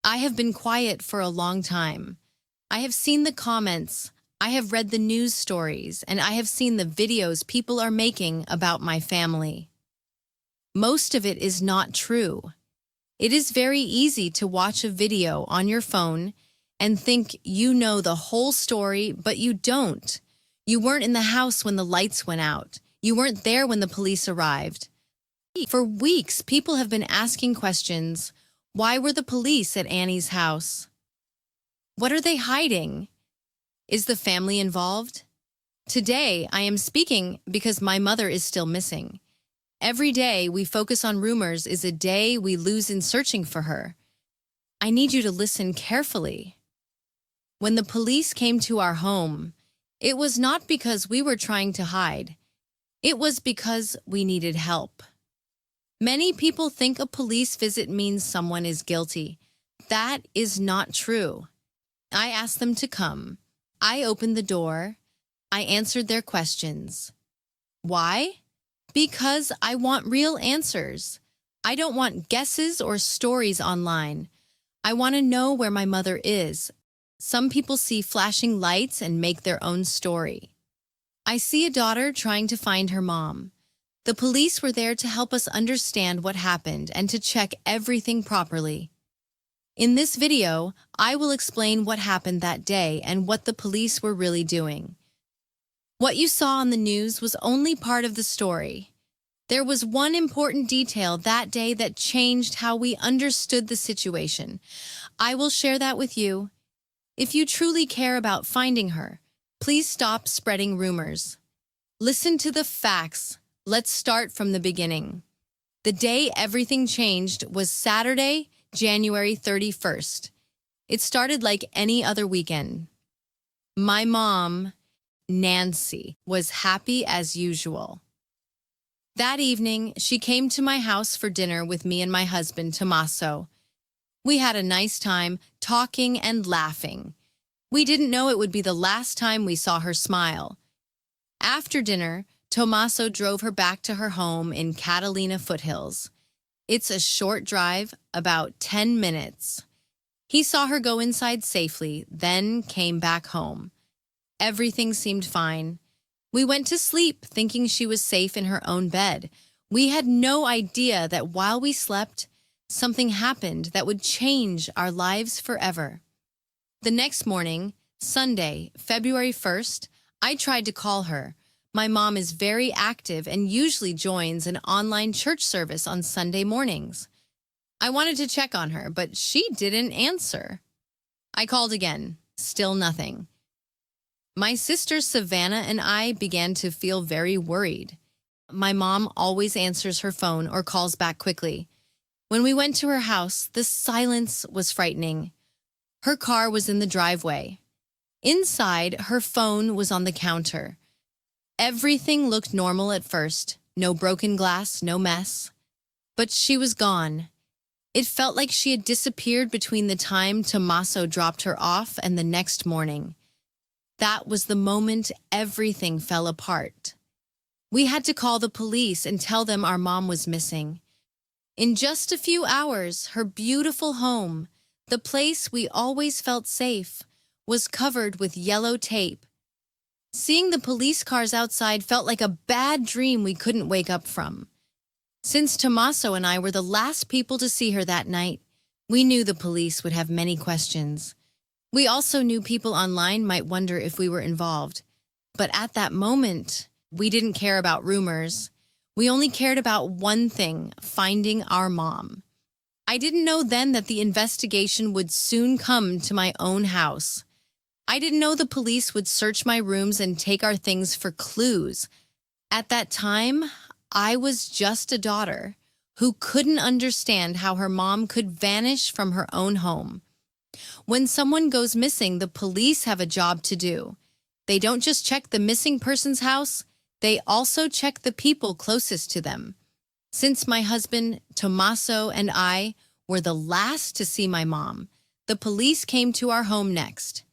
I have been quiet for a long time. I have seen the comments, I have read the news stories, and I have seen the videos people are making about my family. Most of it is not true. It is very easy to watch a video on your phone and think you know the whole story, but you don't. You weren't in the house when the lights went out. You weren't there when the police arrived. For weeks, people have been asking questions. Why were the police at Annie's house? What are they hiding? Is the family involved? Today, I am speaking because my mother is still missing. Every day we focus on rumors is a day we lose in searching for her. I need you to listen carefully. When the police came to our home, it was not because we were trying to hide. It was because we needed help. Many people think a police visit means someone is guilty. That is not true. I asked them to come. I opened the door. I answered their questions. Why? Because I want real answers. I don't want guesses or stories online. I want to know where my mother is. Some people see flashing lights and make their own story. I see a daughter trying to find her mom. The police were there to help us understand what happened and to check everything properly. In this video, I will explain what happened that day and what the police were really doing. What you saw on the news was only part of the story. There was one important detail that day that changed how we understood the situation. I will share that with you. If you truly care about finding her, please stop spreading rumors. Listen to the facts. Let's start from the beginning. The day everything changed was Saturday, January 31st. It started like any other weekend. My mom, Nancy, was happy as usual. That evening, she came to my house for dinner with me and my husband, Tommaso. We had a nice time talking and laughing. We didn't know it would be the last time we saw her smile. After dinner, Tommaso drove her back to her home in Catalina Foothills. It's a short drive, about 10 minutes. He saw her go inside safely, then came back home. Everything seemed fine. We went to sleep thinking she was safe in her own bed. We had no idea that while we slept, something happened that would change our lives forever. The next morning, Sunday, February 1st, I tried to call her. My mom is very active and usually joins an online church service on Sunday mornings. I wanted to check on her, but she didn't answer. I called again. Still nothing. My sister Savannah and I began to feel very worried. My mom always answers her phone or calls back quickly. When we went to her house, the silence was frightening. Her car was in the driveway. Inside, her phone was on the counter. Everything looked normal at first. No broken glass, no mess. But she was gone. It felt like she had disappeared between the time Tommaso dropped her off and the next morning. That was the moment everything fell apart. We had to call the police and tell them our mom was missing. In just a few hours, her beautiful home, the place we always felt safe, was covered with yellow tape. Seeing the police cars outside felt like a bad dream we couldn't wake up from. Since Tommaso and I were the last people to see her that night, we knew the police would have many questions. We also knew people online might wonder if we were involved. But at that moment, we didn't care about rumors. We only cared about one thing, finding our mom. I didn't know then that the investigation would soon come to my own house. I didn't know the police would search my rooms and take our things for clues. At that time, I was just a daughter who couldn't understand how her mom could vanish from her own home. When someone goes missing, the police have a job to do. They don't just check the missing person's house, they also check the people closest to them. Since my husband, Tommaso, and I were the last to see my mom, the police came to our home next.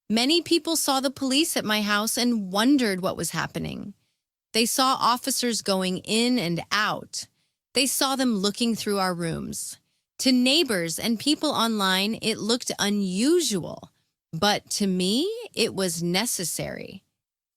Many people saw the police at my house and wondered what was happening. They saw officers going in and out. They saw them looking through our rooms. To neighbors and people online, it looked unusual, but to me, it was necessary.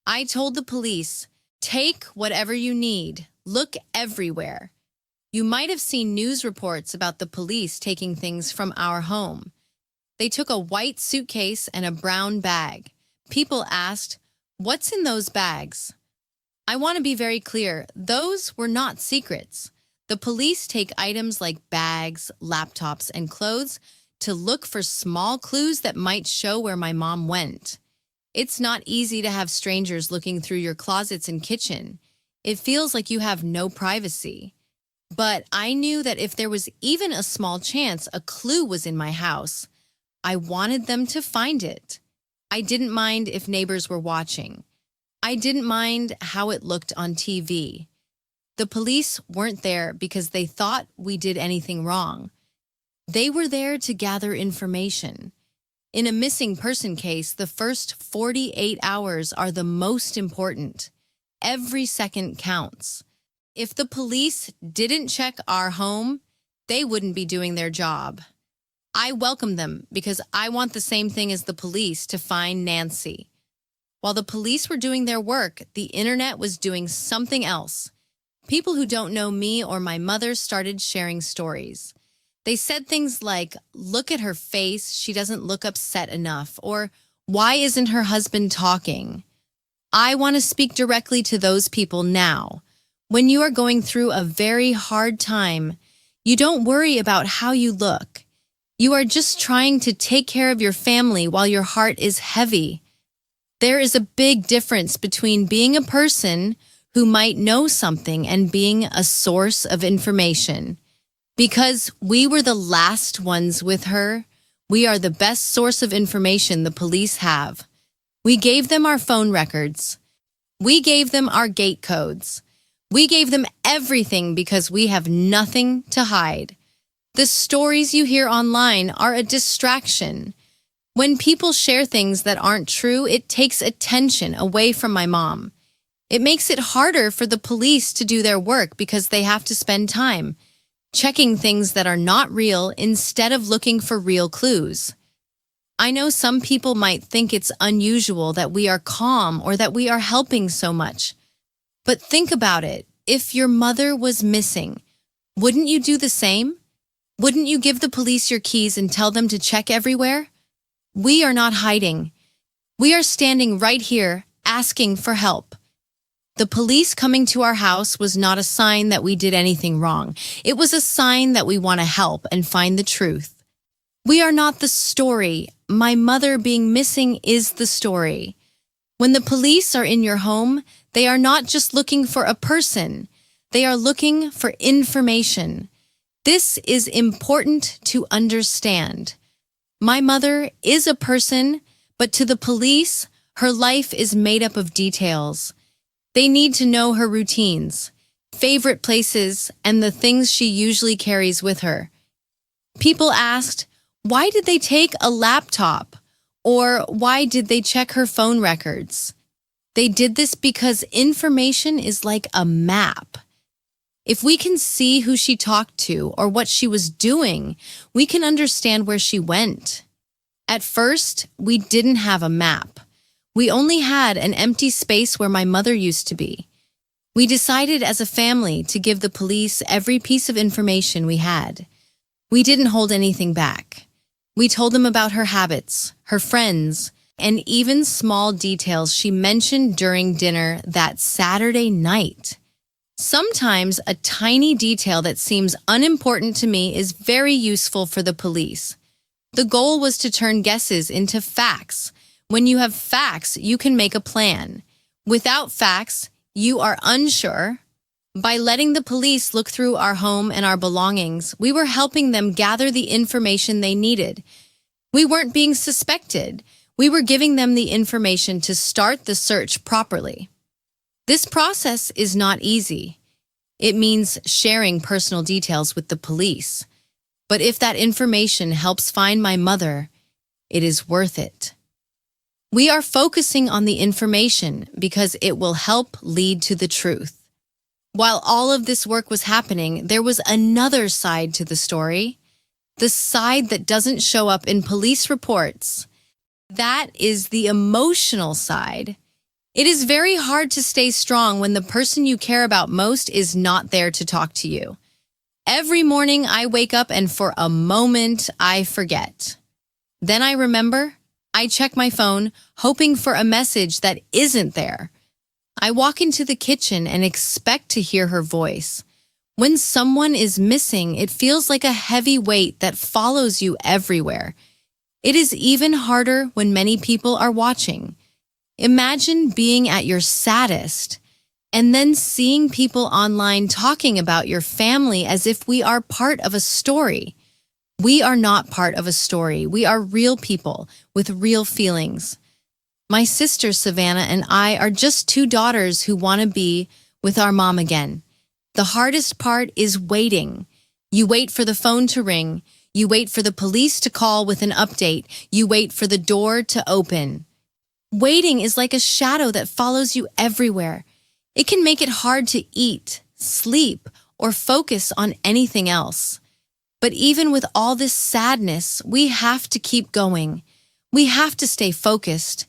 I told the police, take whatever you need, look everywhere. You might have seen news reports about the police taking things from our home. They took a white suitcase and a brown bag. People asked, what's in those bags? I want to be very clear, those were not secrets. The police take items like bags, laptops, and clothes to look for small clues that might show where my mom went. It's not easy to have strangers looking through your closets and kitchen. It feels like you have no privacy. But I knew that if there was even a small chance a clue was in my house, I wanted them to find it. I didn't mind if neighbors were watching. I didn't mind how it looked on TV. The police weren't there because they thought we did anything wrong. They were there to gather information. In a missing person case, the first 48 hours are the most important. Every second counts. If the police didn't check our home, they wouldn't be doing their job. I welcome them because I want the same thing as the police to find Nancy. While the police were doing their work, the internet was doing something else. People who don't know me or my mother started sharing stories. They said things like, look at her face, she doesn't look upset enough, or why isn't her husband talking? I want to speak directly to those people now. When you are going through a very hard time, you don't worry about how you look. You are just trying to take care of your family while your heart is heavy. There is a big difference between being a person who might know something and being a source of information. Because we were the last ones with her, we are the best source of information the police have. We gave them our phone records. We gave them our gate codes. We gave them everything because we have nothing to hide. The stories you hear online are a distraction. When people share things that aren't true, it takes attention away from my mom. It makes it harder for the police to do their work because they have to spend time checking things that are not real instead of looking for real clues. I know some people might think it's unusual that we are calm or that we are helping so much. But think about it. If your mother was missing, wouldn't you do the same? Wouldn't you give the police your keys and tell them to check everywhere? We are not hiding. We are standing right here asking for help. The police coming to our house was not a sign that we did anything wrong. It was a sign that we want to help and find the truth. We are not the story. My mother being missing is the story. When the police are in your home, they are not just looking for a person. They are looking for information. This is important to understand. My mother is a person, but to the police, her life is made up of details. They need to know her routines, favorite places, and the things she usually carries with her. People asked, why did they take a laptop? Or why did they check her phone records? They did this because information is like a map. If we can see who she talked to or what she was doing, we can understand where she went. At first, we didn't have a map. We only had an empty space where my mother used to be. We decided as a family to give the police every piece of information we had. We didn't hold anything back. We told them about her habits, her friends, and even small details she mentioned during dinner that Saturday night. Sometimes a tiny detail that seems unimportant to me is very useful for the police. The goal was to turn guesses into facts. When you have facts, you can make a plan. Without facts, you are unsure. By letting the police look through our home and our belongings, we were helping them gather the information they needed. We weren't being suspected. We were giving them the information to start the search properly. This process is not easy. It means sharing personal details with the police. But if that information helps find my mother, it is worth it. We are focusing on the information because it will help lead to the truth. While all of this work was happening, there was another side to the story. the side that doesn't show up in police reports. That is the emotional side. It is very hard to stay strong when the person you care about most is not there to talk to you. Every morning I wake up and for a moment I forget. Then I remember. I check my phone, hoping for a message that isn't there. I walk into the kitchen and expect to hear her voice. When someone is missing, it feels like a heavy weight that follows you everywhere. It is even harder when many people are watching. Imagine being at your saddest and then seeing people online talking about your family as if we are part of a story. We are not part of a story. We are real people with real feelings. My sister Savannah and I are just two daughters who want to be with our mom again. The hardest part is waiting. You wait for the phone to ring. You wait for the police to call with an update. You wait for the door to open. Waiting is like a shadow that follows you everywhere. It can make it hard to eat, sleep, or focus on anything else. But even with all this sadness, we have to keep going. We have to stay focused.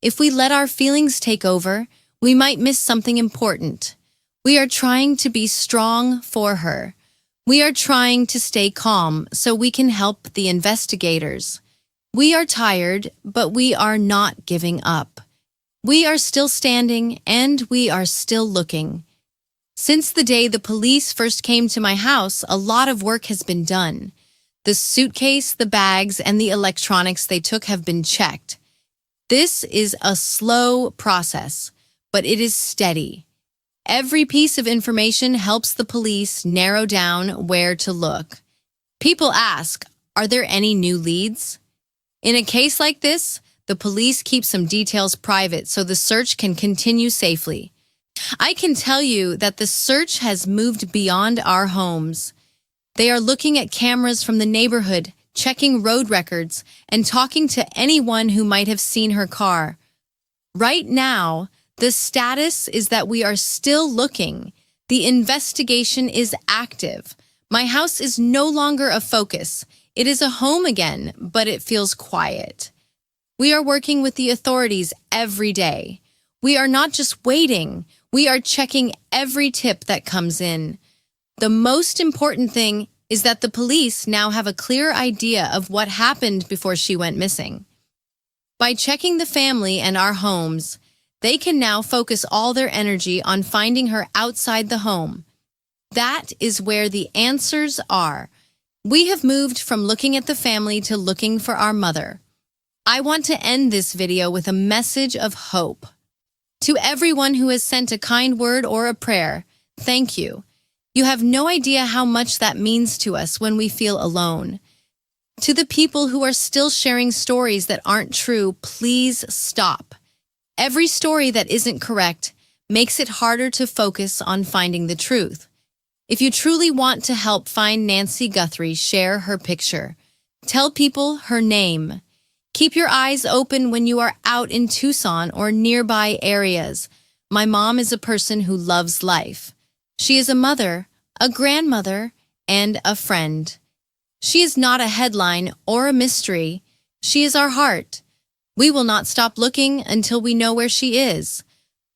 If we let our feelings take over, we might miss something important. We are trying to be strong for her. We are trying to stay calm so we can help the investigators. We are tired, but we are not giving up. We are still standing and we are still looking. Since the day the police first came to my house, a lot of work has been done. The suitcase, the bags, and the electronics they took have been checked. This is a slow process, but it is steady. Every piece of information helps the police narrow down where to look. People ask, are there any new leads? In a case like this, the police keep some details private so the search can continue safely. I can tell you that the search has moved beyond our homes. They are looking at cameras from the neighborhood, checking road records, and talking to anyone who might have seen her car. Right now, the status is that we are still looking. The investigation is active. My house is no longer a focus. It is a home again, but it feels quiet. We are working with the authorities every day. We are not just waiting. We are checking every tip that comes in. The most important thing is that the police now have a clear idea of what happened before she went missing. By checking the family and our homes, they can now focus all their energy on finding her outside the home. That is where the answers are. We have moved from looking at the family to looking for our mother. I want to end this video with a message of hope. To everyone who has sent a kind word or a prayer, thank you. You have no idea how much that means to us when we feel alone. To the people who are still sharing stories that aren't true, please stop. Every story that isn't correct makes it harder to focus on finding the truth. If you truly want to help find Nancy Guthrie, share her picture. Tell people her name. Keep your eyes open when you are out in Tucson or nearby areas. My mom is a person who loves life. She is a mother, a grandmother, and a friend. She is not a headline or a mystery. She is our heart. We will not stop looking until we know where she is.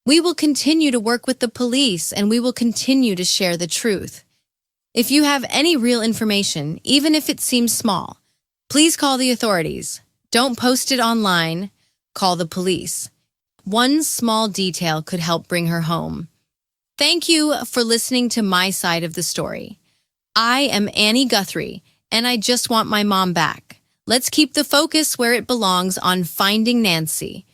We will continue to work with the police and we will continue to share the truth. If you have any real information, even if it seems small, please call the authorities. Don't post it online. Call the police. One small detail could help bring her home. Thank you for listening to my side of the story. I am Annie Guthrie, and I just want my mom back. Let's keep the focus where it belongs on finding Nancy.